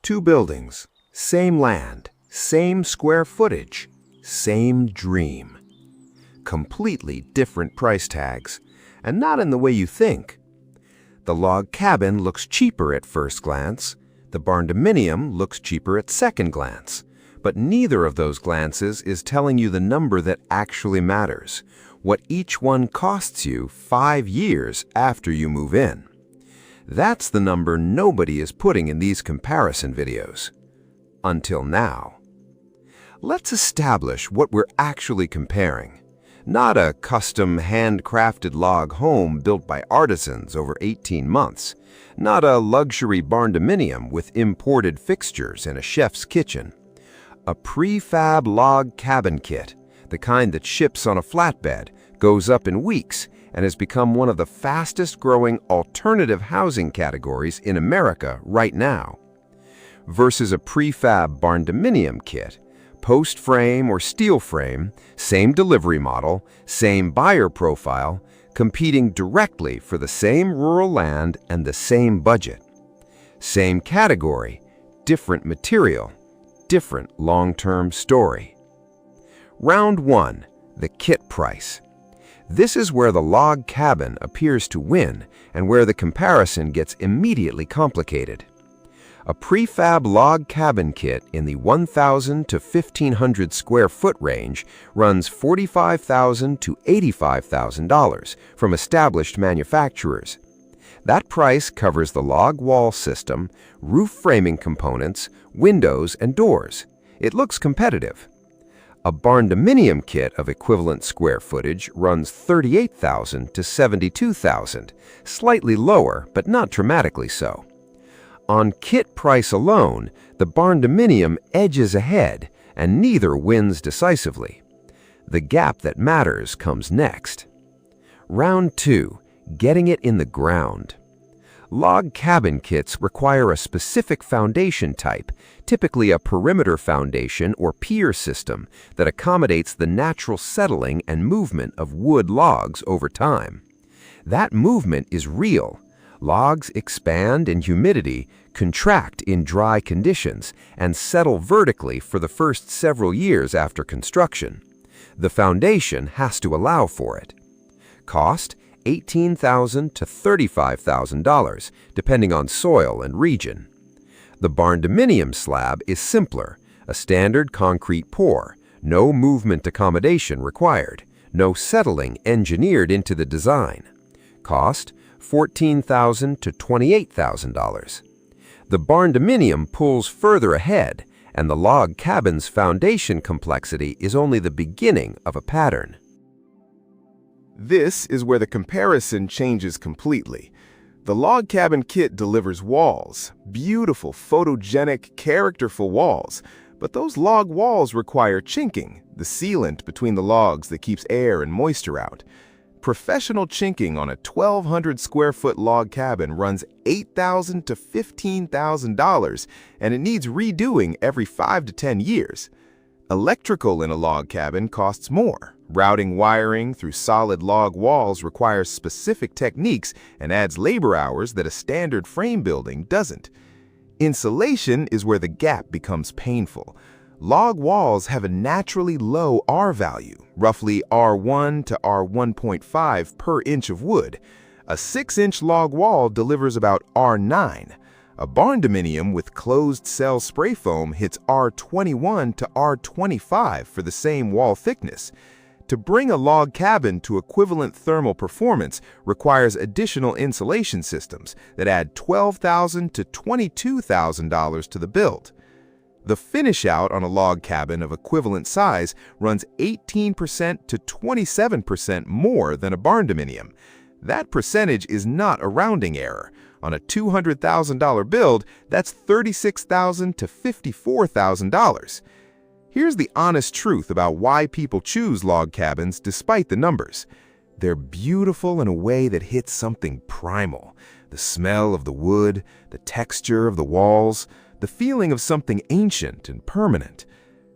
Two buildings, same land, same square footage, same dream. Completely different price tags, and not in the way you think. The log cabin looks cheaper at first glance. The barndominium looks cheaper at second glance. But neither of those glances is telling you the number that actually matters, what each one costs you 5 years after you move in. That's the number nobody is putting in these comparison videos. Until now. Let's establish what we're actually comparing. Not a custom handcrafted log home built by artisans over 18 months. Not a luxury barndominium with imported fixtures and a chef's kitchen. A prefab log cabin kit, the kind that ships on a flatbed, goes up in weeks, and has become one of the fastest-growing alternative housing categories in America right now. Versus a prefab barndominium kit, post frame or steel frame, same delivery model, same buyer profile, competing directly for the same rural land and the same budget. Same category, different material, different long-term story. Round 1, the kit price. This is where the log cabin appears to win and where the comparison gets immediately complicated. A prefab log cabin kit in the 1,000 to 1,500 square foot range runs $45,000 to $85,000 from established manufacturers. That price covers the log wall system, roof framing components, windows, and doors. It looks competitive. A barndominium kit of equivalent square footage runs $38,000 to $72,000, slightly lower, but not dramatically so. On kit price alone, the barndominium edges ahead, and neither wins decisively. The gap that matters comes next. Round 2, getting it in the ground. Log cabin kits require a specific foundation type, typically a perimeter foundation or pier system that accommodates the natural settling and movement of wood logs over time. That movement is real. Logs expand in humidity, contract in dry conditions, and settle vertically for the first several years after construction. The foundation has to allow for it. Cost: $18,000 to $35,000, depending on soil and region. The barndominium slab is simpler, a standard concrete pour, no movement accommodation required, no settling engineered into the design. Cost: $14,000 to $28,000. The barndominium pulls further ahead, and the log cabin's foundation complexity is only the beginning of a pattern. This is where the comparison changes completely. The log cabin kit delivers walls, beautiful, photogenic, characterful walls, but those log walls require chinking, the sealant between the logs that keeps air and moisture out. Professional chinking on a 1,200 square foot log cabin runs $8,000 to $15,000, and it needs redoing every 5 to 10 years. Electrical in a log cabin costs more. Routing wiring through solid log walls requires specific techniques and adds labor hours that a standard frame building doesn't. Insulation is where the gap becomes painful. Log walls have a naturally low R value, roughly R1 to R1.5 per inch of wood. A 6-inch log wall delivers about R9. A barndominium with closed-cell spray foam hits R21 to R25 for the same wall thickness. To bring a log cabin to equivalent thermal performance requires additional insulation systems that add $12,000 to $22,000 to the build. The finish out on a log cabin of equivalent size runs 18% to 27% more than a barndominium. That percentage is not a rounding error. On a $200,000 build, that's $36,000 to $54,000. Here's the honest truth about why people choose log cabins despite the numbers. They're beautiful in a way that hits something primal. The smell of the wood, the texture of the walls, the feeling of something ancient and permanent.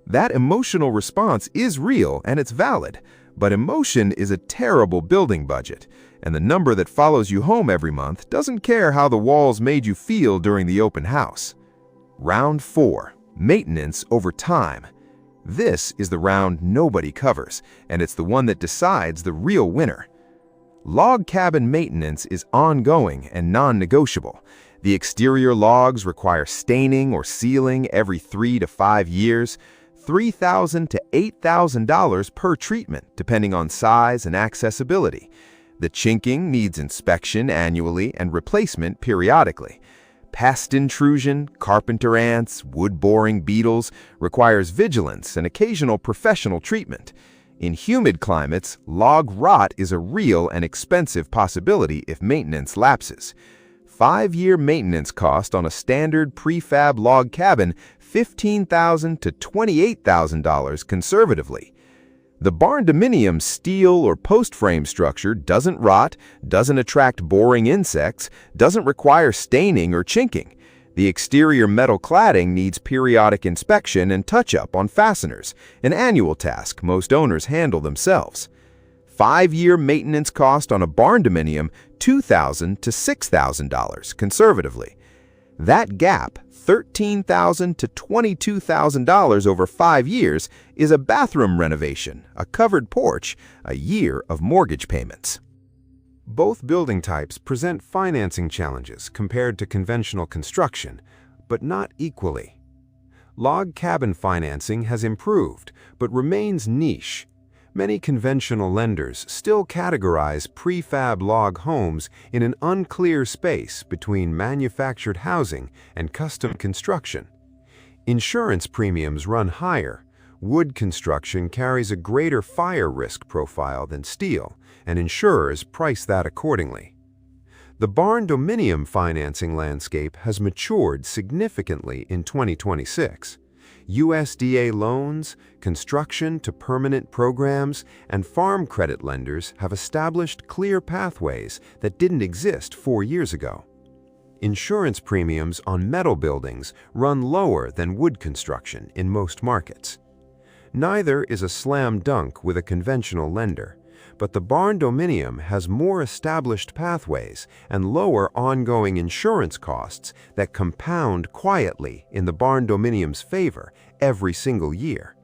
That emotional response is real and it's valid, but emotion is a terrible building budget, and the number that follows you home every month doesn't care how the walls made you feel during the open house. Round 4. Maintenance over time. This is the round nobody covers, and it's the one that decides the real winner. Log cabin maintenance is ongoing and non-negotiable. The exterior logs require staining or sealing every 3 to 5 years, $3,000 to $8,000 per treatment, depending on size and accessibility. The chinking needs inspection annually and replacement periodically. Pest intrusion, carpenter ants, wood-boring beetles requires vigilance and occasional professional treatment. In humid climates, log rot is a real and expensive possibility if maintenance lapses. 5-year maintenance cost on a standard prefab log cabin, $15,000 to $28,000 conservatively. The Barndominium steel or post-frame structure doesn't rot, doesn't attract boring insects, doesn't require staining or chinking. The exterior metal cladding needs periodic inspection and touch-up on fasteners, an annual task most owners handle themselves. 5-year maintenance cost on a Barndominium, $2,000 to $6,000 conservatively. That gap, $13,000 to $22,000 over 5 years, is a bathroom renovation, a covered porch, a year of mortgage payments. Both building types present financing challenges compared to conventional construction, but not equally. Log cabin financing has improved, but remains niche. Many conventional lenders still categorize prefab log homes in an unclear space between manufactured housing and custom construction. Insurance premiums run higher. Wood construction carries a greater fire risk profile than steel, and insurers price that accordingly. The Barndominium financing landscape has matured significantly in 2026. USDA loans, construction to permanent programs, and farm credit lenders have established clear pathways that didn't exist 4 years ago. Insurance premiums on metal buildings run lower than wood construction in most markets. Neither is a slam dunk with a conventional lender, but the Barndominium has more established pathways and lower ongoing insurance costs that compound quietly in the Barndominium's favor every single year.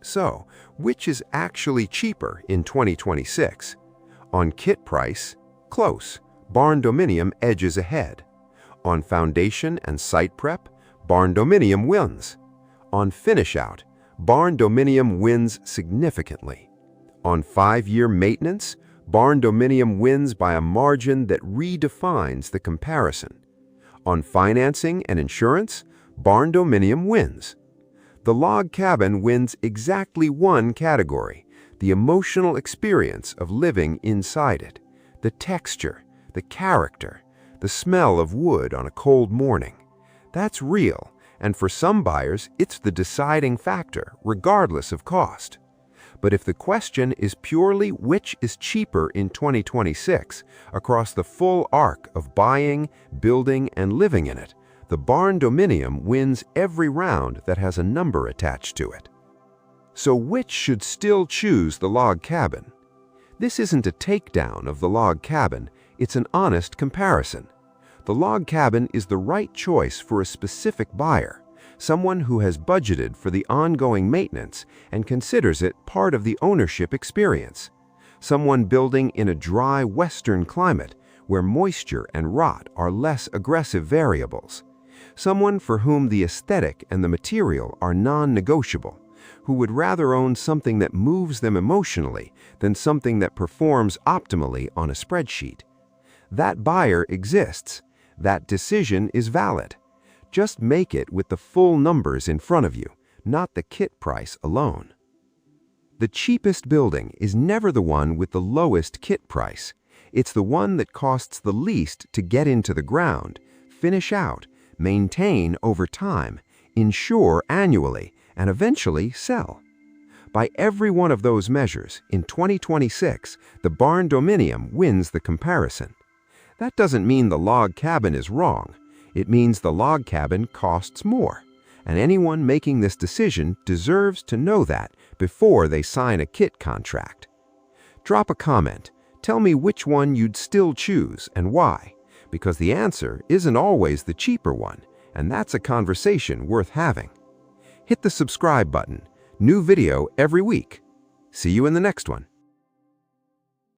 So, which is actually cheaper in 2026? On kit price, close, Barndominium edges ahead. On foundation and site prep, Barndominium wins. On finish out, Barndominium wins significantly. On 5-year maintenance, Barndominium wins by a margin that redefines the comparison. On financing and insurance, Barndominium wins. The log cabin wins exactly one category, the emotional experience of living inside it, the texture, the character, the smell of wood on a cold morning. That's real, and for some buyers, it's the deciding factor, regardless of cost. But if the question is purely which is cheaper in 2026 across the full arc of buying, building, and living in it, the Barndominium wins every round that has a number attached to it. So which should still choose the log cabin? This isn't a takedown of the log cabin, it's an honest comparison. The log cabin is the right choice for a specific buyer, someone who has budgeted for the ongoing maintenance and considers it part of the ownership experience. Someone building in a dry western climate where moisture and rot are less aggressive variables. Someone for whom the aesthetic and the material are non-negotiable, who would rather own something that moves them emotionally than something that performs optimally on a spreadsheet. That buyer exists. That decision is valid. Just make it with the full numbers in front of you, not the kit price alone. The cheapest building is never the one with the lowest kit price. It's the one that costs the least to get into the ground, finish out, maintain over time, insure annually, and eventually sell. By every one of those measures, in 2026, the Barndominium wins the comparison. That doesn't mean the log cabin is wrong. It means the log cabin costs more, and anyone making this decision deserves to know that before they sign a kit contract. Drop a comment. Tell me which one you'd still choose and why, because the answer isn't always the cheaper one, and that's a conversation worth having. Hit the subscribe button. New video every week. See you in the next one.